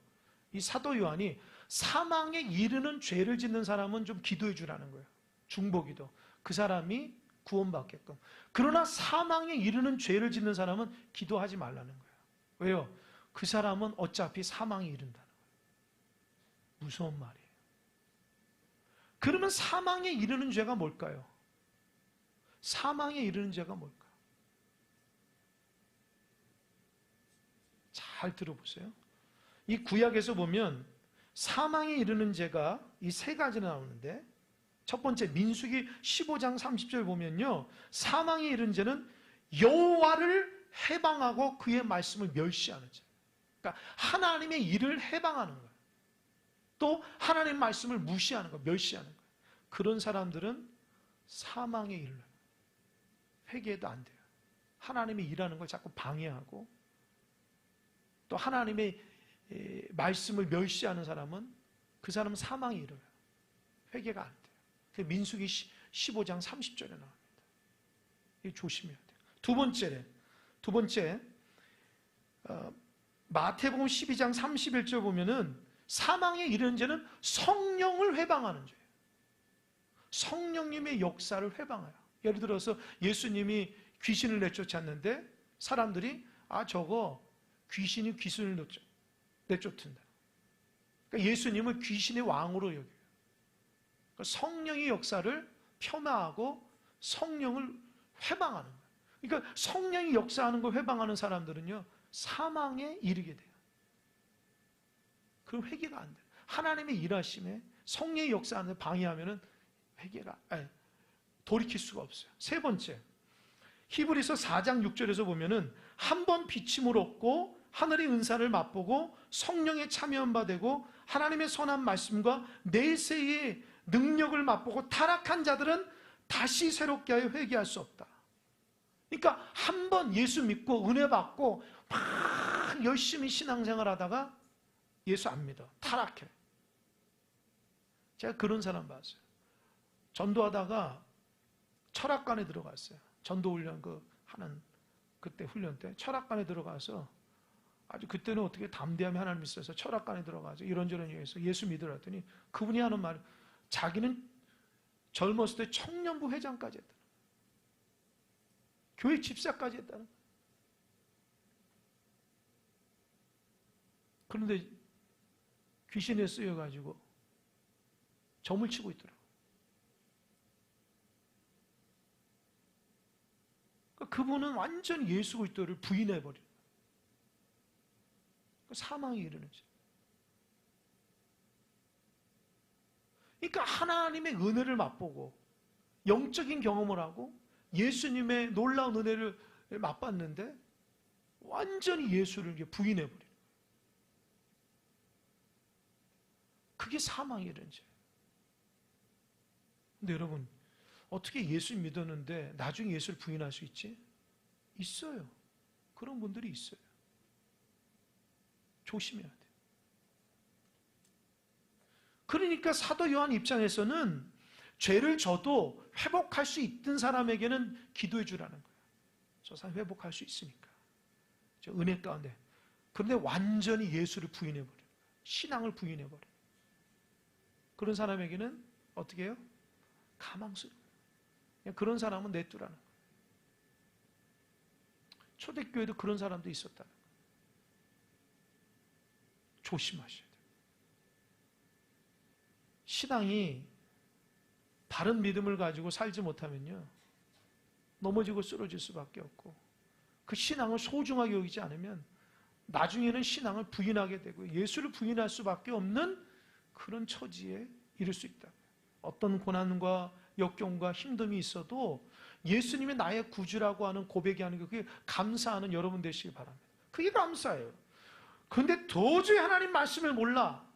이 사도 요한이 사망에 이르는 죄를 짓는 사람은 좀 기도해 주라는 거예요. 중보기도. 그 사람이 구원받게끔. 그러나 사망에 이르는 죄를 짓는 사람은 기도하지 말라는 거예요. 왜요? 그 사람은 어차피 사망에 이른다는 거예요. 무서운 말이에요. 그러면 사망에 이르는 죄가 뭘까요? 사망에 이르는 죄가 뭘까요? 잘 들어보세요. 이 구약에서 보면 사망에 이르는 죄가 이 세 가지나 나오는데, 첫 번째 민수기 15장 30절 보면요, 사망에 이르는 죄는 여호와를 해방하고 그의 말씀을 멸시하는 자. 그러니까 하나님의 일을 해방하는 거예요. 또 하나님의 말씀을 무시하는 거예요. 멸시하는 거예요. 그런 사람들은 사망에 이르러요. 회개도 안 돼요. 하나님이 일하는 걸 자꾸 방해하고 또 하나님의 말씀을 멸시하는 사람은 그 사람은 사망에 이르러요. 회개가 안 돼요. 그 민수기 15장 30절에 나옵니다. 이 조심해야 돼요. 두 번째 마태복음 12장 31절 보면은 사망에 이르는 죄는 성령을 회방하는 죄예요. 성령님의 역사를 회방해요. 예를 들어서 예수님이 귀신을 내쫓았는데 사람들이 저거 귀신이 귀신을 내쫓는다. 그러니까 예수님을 귀신의 왕으로 여겨요. 그러니까 성령의 역사를 폄하하고 성령을 회방하는 거예요. 그러니까 성령이 역사하는 걸 회방하는 사람들은요, 사망에 이르게 돼요. 그럼 회개가 안 돼요. 하나님의 일하심에 성령의 역사하는 데 방해하면은 돌이킬 수가 없어요. 세 번째, 히브리서 4장 6절에서 보면은 한 번 비침을 얻고 하늘의 은사를 맛보고 성령에 참여한 바 되고 하나님의 선한 말씀과 내세의 능력을 맛보고 타락한 자들은 다시 새롭게 하여 회개할 수 없다. 그러니까 한 번 예수 믿고 은혜 받고 막 열심히 신앙생활 하다가 예수 안 믿어. 타락해. 제가 그런 사람 봤어요. 전도하다가 철학관에 들어갔어요. 전도 훈련 하는 그때 훈련 때 철학관에 들어가서 아주 그때는 어떻게 담대함이 하나님 있어서 철학관에 들어가서 이런저런 얘기해서 예수 믿으라 했더니 그분이 하는 말, 자기는 젊었을 때 청년부 회장까지 했다는 거예요. 교회 집사까지 했다는 거예요. 그런데 귀신에 쓰여가지고 점을 치고 있더라고요. 그분은 완전히 예수 그리스도를 부인해버려요. 사망에 이르는 지. 그러니까 하나님의 은혜를 맛보고 영적인 경험을 하고 예수님의 놀라운 은혜를 맛봤는데 완전히 예수를 부인해버려요. 그게 사망에 이르는 죄예요. 근데 여러분, 어떻게 예수 믿었는데 나중에 예수를 부인할 수 있지? 있어요. 그런 분들이 있어요. 조심해야 돼요. 그러니까 사도 요한 입장에서는 죄를 져도 회복할 수 있던 사람에게는 기도해 주라는 거예요. 저 사람 회복할 수 있으니까. 저 은혜 가운데. 그런데 완전히 예수를 부인해버려요. 신앙을 부인해버려요. 그런 사람에게는 어떻게 해요? 가망스러워요. 그런 사람은 내두라는 거예요. 초대교회도 그런 사람도 있었다는 거예요. 조심하셔야 돼요. 신앙이 바른 믿음을 가지고 살지 못하면요, 넘어지고 쓰러질 수밖에 없고, 그 신앙을 소중하게 여기지 않으면 나중에는 신앙을 부인하게 되고 예수를 부인할 수밖에 없는 그런 처지에 이를 수 있다. 어떤 고난과 역경과 힘듦이 있어도 예수님이 나의 구주라고 하는 고백이 하는 게 그게 감사하는 여러분 되시기 바랍니다. 그게 감사해요. 그런데 도저히 하나님 말씀을 몰라.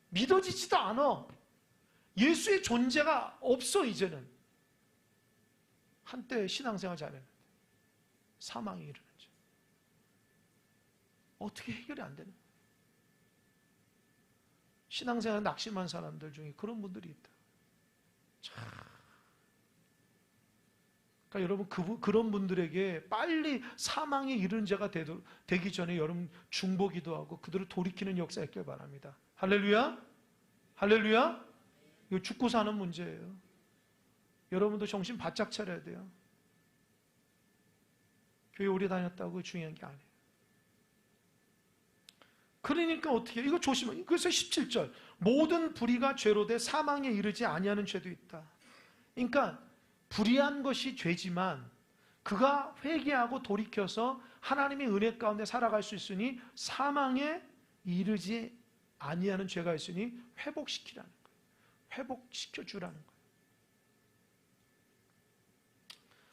믿어지지도 않아. 예수의 존재가 없어. 이제는. 한때 신앙생활 잘했는데 사망에 이르는 죄. 어떻게 해결이 안 되는 거예요? 신앙생활 낙심한 사람들 중에 그런 분들이 있다. 참. 그러니까 여러분 그런 분들에게 빨리 사망에 이르는 자가 되기 전에 여러분 중보기도 하고 그들을 돌이키는 역사 있길 바랍니다. 할렐루야? 할렐루야? 이거 죽고 사는 문제예요. 여러분도 정신 바짝 차려야 돼요. 교회 오래 다녔다고 중요한 게 아니에요. 그러니까 어떻게 해요? 이거 조심해요. 그래서 17절 모든 불의가 죄로 돼 사망에 이르지 아니하는 죄도 있다. 그러니까 불의한 것이 죄지만 그가 회개하고 돌이켜서 하나님의 은혜 가운데 살아갈 수 있으니 사망에 이르지 아니하는 죄가 있으니 회복시키라는 거예요. 회복시켜주라는 거예요.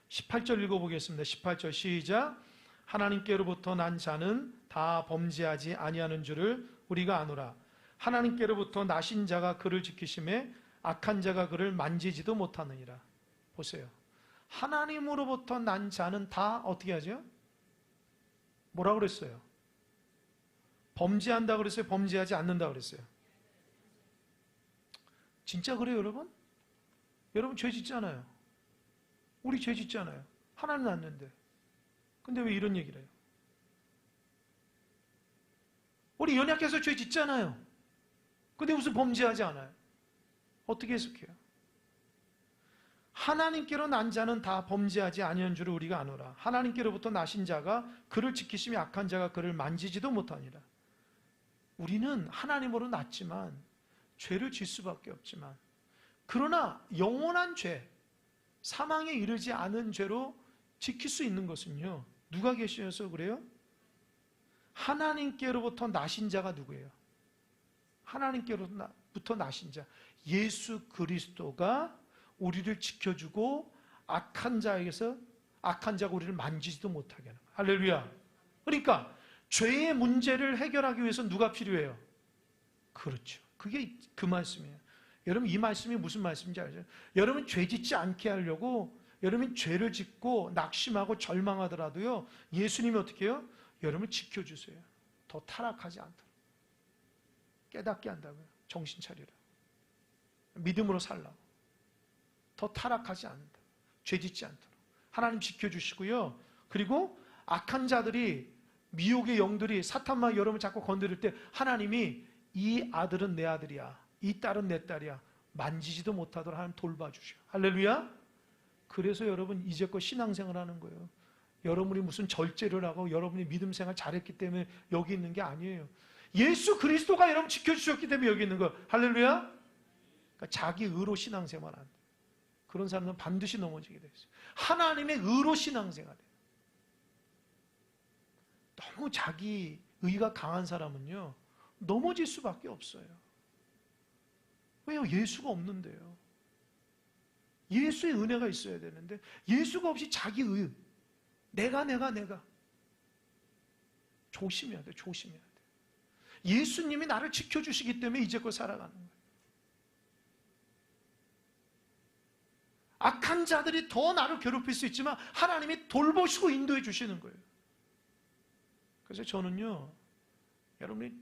18절 읽어보겠습니다. 18절 시작. 하나님께로부터 난 자는 다 범죄하지 아니하는 줄을 우리가 아노라. 하나님께로부터 나신 자가 그를 지키심에 악한 자가 그를 만지지도 못하느니라. 보세요. 하나님으로부터 난 자는 다 어떻게 하죠? 뭐라고 그랬어요? 범죄한다 그랬어요? 범죄하지 않는다 그랬어요? 진짜 그래요, 여러분? 여러분 죄 짓잖아요. 우리 죄 짓잖아요. 하나님 낳는데. 근데 왜 이런 얘기를 해요? 우리 연약해서 죄 짓잖아요. 근데 무슨 범죄하지 않아요? 어떻게 해석해요? 하나님께로 난 자는 다 범죄하지 아니한 줄을 우리가 아노라. 하나님께로부터 나신 자가 그를 지키심에 악한 자가 그를 만지지도 못하니라. 우리는 하나님으로 났지만 죄를 질 수밖에 없지만, 그러나 영원한 죄, 사망에 이르지 않은 죄로 지킬 수 있는 것은요, 누가 계셔서 그래요? 하나님께로부터 나신 자가 누구예요? 하나님께로부터 나신 자, 예수 그리스도가 우리를 지켜주고 악한 자가 우리를 만지지도 못하게 하는 거예요. 할렐루야. 그러니까 죄의 문제를 해결하기 위해서 누가 필요해요? 그렇죠. 그게 그 말씀이에요. 여러분, 이 말씀이 무슨 말씀인지 알죠? 여러분 죄 짓지 않게 하려고 여러분 죄를 짓고 낙심하고 절망하더라도요, 예수님이 어떻게 해요? 여러분을 지켜주세요. 더 타락하지 않도록 깨닫게 한다고요. 정신 차리라. 믿음으로 살라고. 더 타락하지 않는다. 죄 짓지 않도록 하나님 지켜주시고요. 그리고 악한 자들이, 미혹의 영들이, 사탄만 여러분을 자꾸 건드릴 때 하나님이 이 아들은 내 아들이야, 이 딸은 내 딸이야, 만지지도 못하도록 하나님 돌봐주셔. 할렐루야. 그래서 여러분 이제껏 신앙생활 하는 거예요. 여러분이 무슨 절제를 하고 여러분이 믿음 생활 잘했기 때문에 여기 있는 게 아니에요. 예수 그리스도가 여러분 지켜주셨기 때문에 여기 있는 거예요. 할렐루야. 그러니까 자기 의로 신앙생활 안 돼. 그런 사람은 반드시 넘어지게 돼 있어요. 하나님의 의로 신앙생활해요. 너무 자기 의가 강한 사람은요, 넘어질 수밖에 없어요. 왜요? 예수가 없는데요. 예수의 은혜가 있어야 되는데 예수가 없이 자기 의, 내가 조심해야 돼. 조심해야 돼. 예수님이 나를 지켜주시기 때문에 이제껏 살아가는 거예요. 악한 자들이 더 나를 괴롭힐 수 있지만 하나님이 돌보시고 인도해 주시는 거예요. 그래서 저는요, 여러분이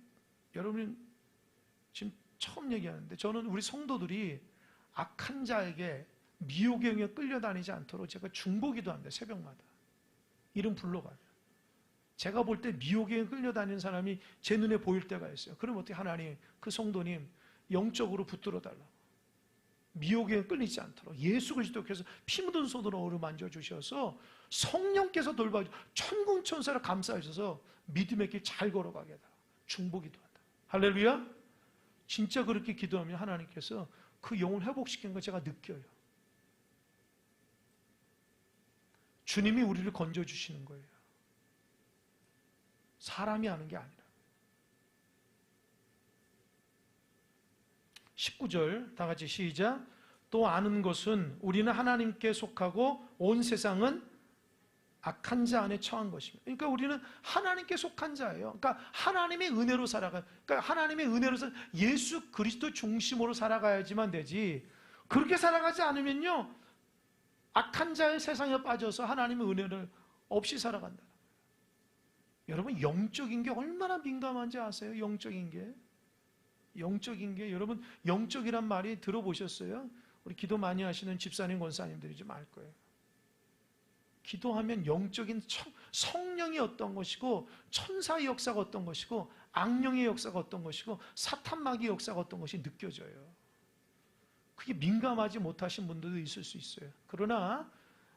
지금 처음 얘기하는데, 저는 우리 성도들이 악한 자에게 미혹의 영에 끌려다니지 않도록 제가 중보기도 합니다. 새벽마다 이름 불러가요. 제가 볼 때 미혹의 영에 끌려다니는 사람이 제 눈에 보일 때가 있어요. 그럼 어떻게 하나님, 그 성도님 영적으로 붙들어 달라고, 미혹에 끌리지 않도록 예수 그리스도께서 피 묻은 손으로 어루만져 주셔서 성령께서 돌봐주, 천군 천사를 감싸주셔서 믿음의 길 잘 걸어가게 해달라. 중보기도 한다. 할렐루야. 진짜 그렇게 기도하면 하나님께서 그 영을 회복시키는 걸 제가 느껴요. 주님이 우리를 건져주시는 거예요. 사람이 하는 게 아니라. 19절 다 같이 시작. 또 아는 것은 우리는 하나님께 속하고 온 세상은 악한 자 안에 처한 것입니다. 그러니까 우리는 하나님께 속한 자예요. 그러니까 하나님의 은혜로 살아가요. 그러니까 하나님의 은혜로서 예수 그리스도 중심으로 살아가야지만 되지, 그렇게 살아가지 않으면요, 악한 자의 세상에 빠져서 하나님의 은혜를 없이 살아간다. 여러분, 영적인 게 얼마나 민감한지 아세요? 영적인 게 여러분, 영적이란 말이 들어보셨어요? 우리 기도 많이 하시는 집사님, 권사님들이 좀 알 거예요. 기도하면 영적인 성령이 어떤 것이고, 천사의 역사가 어떤 것이고, 악령의 역사가 어떤 것이고, 사탄마귀의 역사가 어떤 것이 느껴져요. 그게 민감하지 못하신 분들도 있을 수 있어요. 그러나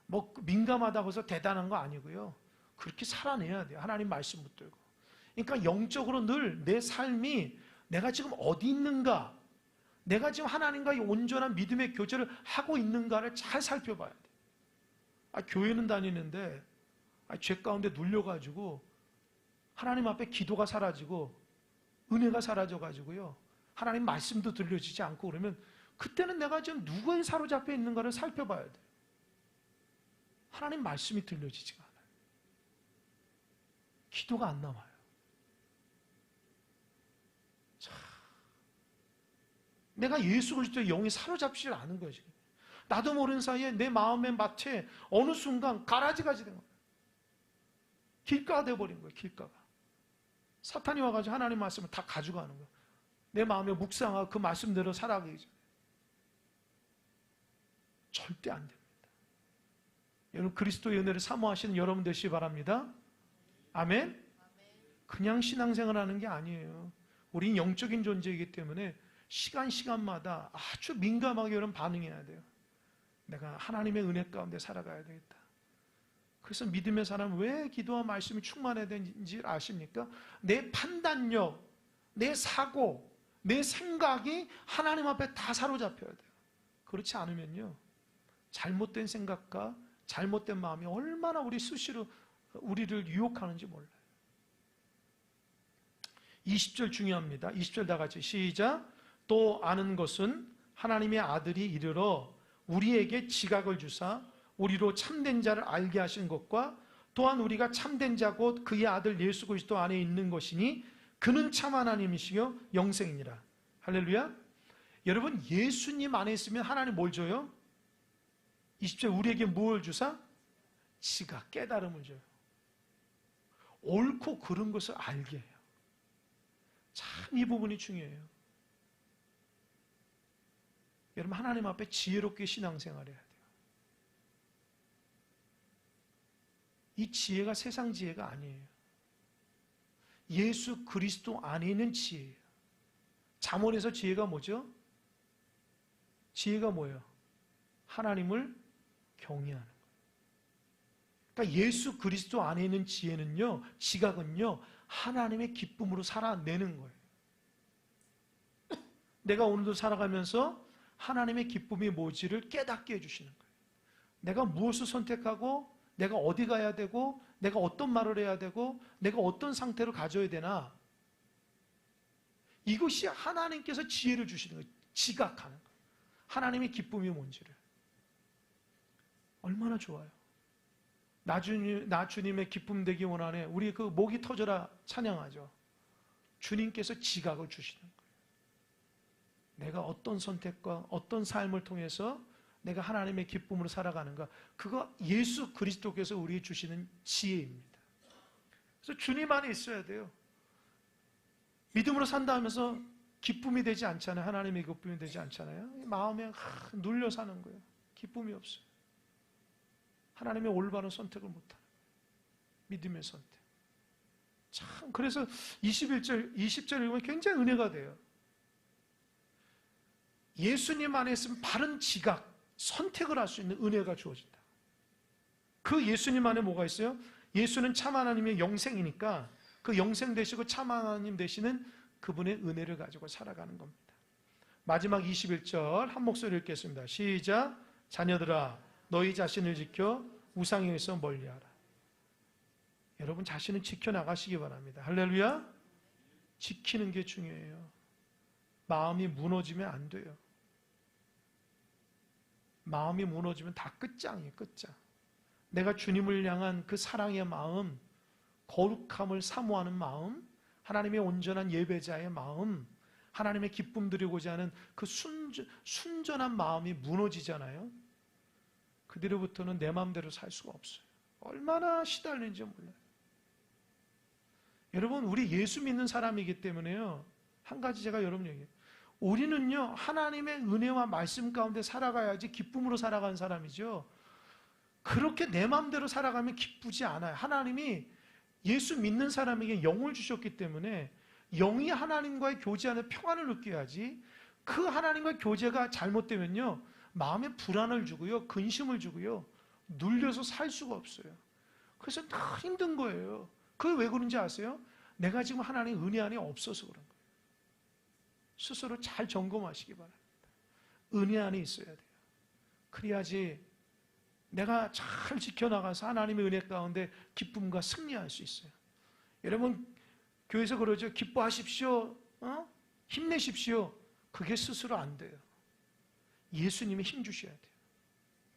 뭐 민감하다고 해서 대단한 거 아니고요, 그렇게 살아내야 돼요. 하나님 말씀 붙들고. 그러니까 영적으로 늘 내 삶이 내가 지금 어디 있는가, 내가 지금 하나님과의 온전한 믿음의 교제를 하고 있는가를 잘 살펴봐야 돼요. 교회는 다니는데 죄 가운데 눌려가지고 하나님 앞에 기도가 사라지고 은혜가 사라져가지고요, 하나님 말씀도 들려지지 않고 그러면 그때는 내가 지금 누구에 사로잡혀 있는가를 살펴봐야 돼요. 하나님 말씀이 들려지지가 않아요. 기도가 안 나와요. 자, 내가 예수 그리스도의 영이 사로잡히질 않은 거예요, 지금. 나도 모르는 사이에 내 마음의 마트에 어느 순간 가라지가 된 거예요. 길가가 되어버린 거예요, 길가가. 사탄이 와가지고 하나님 말씀을 다 가져가는 거예요. 내 마음에 묵상하고 그 말씀대로 살아가기 전에. 절대 안 됩니다. 여러분, 그리스도의 은혜를 사모하시는 여러분 되시기 바랍니다. 아멘? 그냥 신앙생활 하는 게 아니에요. 우린 영적인 존재이기 때문에 시간마다 아주 민감하게 여러분 반응해야 돼요. 내가 하나님의 은혜 가운데 살아가야 되겠다. 그래서 믿음의 사람은 왜 기도와 말씀이 충만해야 되는지 아십니까? 내 판단력, 내 사고, 내 생각이 하나님 앞에 다 사로잡혀야 돼요. 그렇지 않으면요, 잘못된 생각과 잘못된 마음이 얼마나 우리를 유혹하는지 몰라요. 20절 중요합니다. 20절 다 같이 시작. 또 아는 것은 하나님의 아들이 이르러 우리에게 지각을 주사 우리로 참된 자를 알게 하신 것과 또한 우리가 참된 자 곧 그의 아들 예수 그리스도 안에 있는 것이니 그는 참 하나님이시요 영생이니라. 할렐루야. 여러분, 예수님 안에 있으면 하나님 뭘 줘요? 20절 우리에게 무엇을 주사? 지각, 깨달음을 줘요. 옳고 그른 것을 알게 해요. 참 이 부분이 중요해요. 여러분, 하나님 앞에 지혜롭게 신앙생활해야 돼요. 이 지혜가 세상 지혜가 아니에요. 예수 그리스도 안에 있는 지혜예요. 잠언에서 지혜가 뭐죠? 지혜가 뭐예요? 하나님을 경외하는 거예요. 그러니까 예수 그리스도 안에 있는 지혜는요, 지각은요, 하나님의 기쁨으로 살아내는 거예요. 내가 오늘도 살아가면서 하나님의 기쁨이 뭔지를 깨닫게 해주시는 거예요. 내가 무엇을 선택하고, 내가 어디 가야 되고, 내가 어떤 말을 해야 되고, 내가 어떤 상태로 가져야 되나, 이것이 하나님께서 지혜를 주시는 거예요. 지각하는 거예요. 하나님의 기쁨이 뭔지를. 얼마나 좋아요. 나 주님의 기쁨 되기 원하네. 우리 그 목이 터져라 찬양하죠. 주님께서 지각을 주시는 거예요. 내가 어떤 선택과 어떤 삶을 통해서 내가 하나님의 기쁨으로 살아가는가, 그거 예수 그리스도께서 우리에게 주시는 지혜입니다. 그래서 주님 안에 있어야 돼요. 믿음으로 산다 하면서 기쁨이 되지 않잖아요. 하나님의 기쁨이 되지 않잖아요. 마음에 눌려 사는 거예요. 기쁨이 없어요. 하나님의 올바른 선택을 못하는 거예요. 믿음의 선택. 참, 그래서 21절, 20절 읽으면 굉장히 은혜가 돼요. 예수님 안에 있으면 바른 지각, 선택을 할 수 있는 은혜가 주어진다. 그 예수님 안에 뭐가 있어요? 예수는 참 하나님의 영생이니까 그 영생 되시고 참 하나님 되시는 그분의 은혜를 가지고 살아가는 겁니다. 마지막 21절 한 목소리 읽겠습니다. 시작. 자녀들아, 너희 자신을 지켜 우상에서 멀리하라. 여러분 자신을 지켜나가시기 바랍니다. 할렐루야. 지키는 게 중요해요. 마음이 무너지면 안 돼요. 마음이 무너지면 다 끝장이에요. 끝장. 내가 주님을 향한 그 사랑의 마음, 거룩함을 사모하는 마음, 하나님의 온전한 예배자의 마음, 하나님의 기쁨 드리고자 하는 그 순전한 마음이 무너지잖아요. 그 뒤로부터는 내 마음대로 살 수가 없어요. 얼마나 시달리는지 몰라요. 여러분, 우리 예수 믿는 사람이기 때문에요, 한 가지 제가 여러분 얘기해요. 우리는요, 하나님의 은혜와 말씀 가운데 살아가야지 기쁨으로 살아가는 사람이죠. 그렇게 내 마음대로 살아가면 기쁘지 않아요. 하나님이 예수 믿는 사람에게 영을 주셨기 때문에 영이 하나님과의 교제 안에 평안을 느껴야지, 그 하나님과의 교제가 잘못되면요, 마음에 불안을 주고요, 근심을 주고요, 눌려서 살 수가 없어요. 그래서 다 힘든 거예요. 그게 왜 그런지 아세요? 내가 지금 하나님의 은혜 안에 없어서 그런 거예요. 스스로 잘 점검하시기 바랍니다. 은혜 안에 있어야 돼요. 그래야지 내가 잘 지켜나가서 하나님의 은혜 가운데 기쁨과 승리할 수 있어요. 여러분, 교회에서 그러죠. 기뻐하십시오. 힘내십시오. 그게 스스로 안 돼요. 예수님이 힘 주셔야 돼요.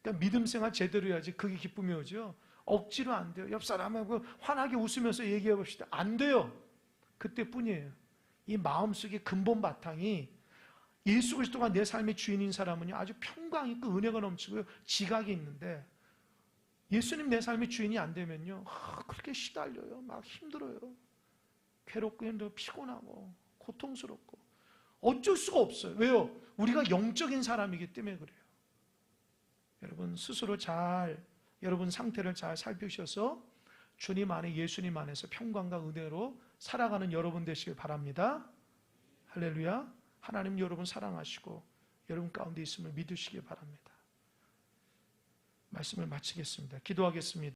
그러니까 믿음 생활 제대로 해야지 그게 기쁨이 오죠. 억지로 안 돼요. 옆 사람하고 환하게 웃으면서 얘기해 봅시다. 안 돼요. 그때뿐이에요. 이 마음속의 근본 바탕이 예수 그리스도가 내 삶의 주인인 사람은요, 아주 평강 있고 은혜가 넘치고요, 지각이 있는데, 예수님 내 삶의 주인이 안 되면요, 그렇게 시달려요. 막 힘들어요. 괴롭고 힘들고 피곤하고 고통스럽고 어쩔 수가 없어요. 왜요? 우리가 영적인 사람이기 때문에 그래요. 여러분 스스로 여러분 상태를 잘 살피셔서 주님 안에 예수님 안에서 평강과 은혜로 살아가는 여러분 되시길 바랍니다. 할렐루야. 하나님 여러분 사랑하시고 여러분 가운데 있음을 믿으시기 바랍니다. 말씀을 마치겠습니다. 기도하겠습니다.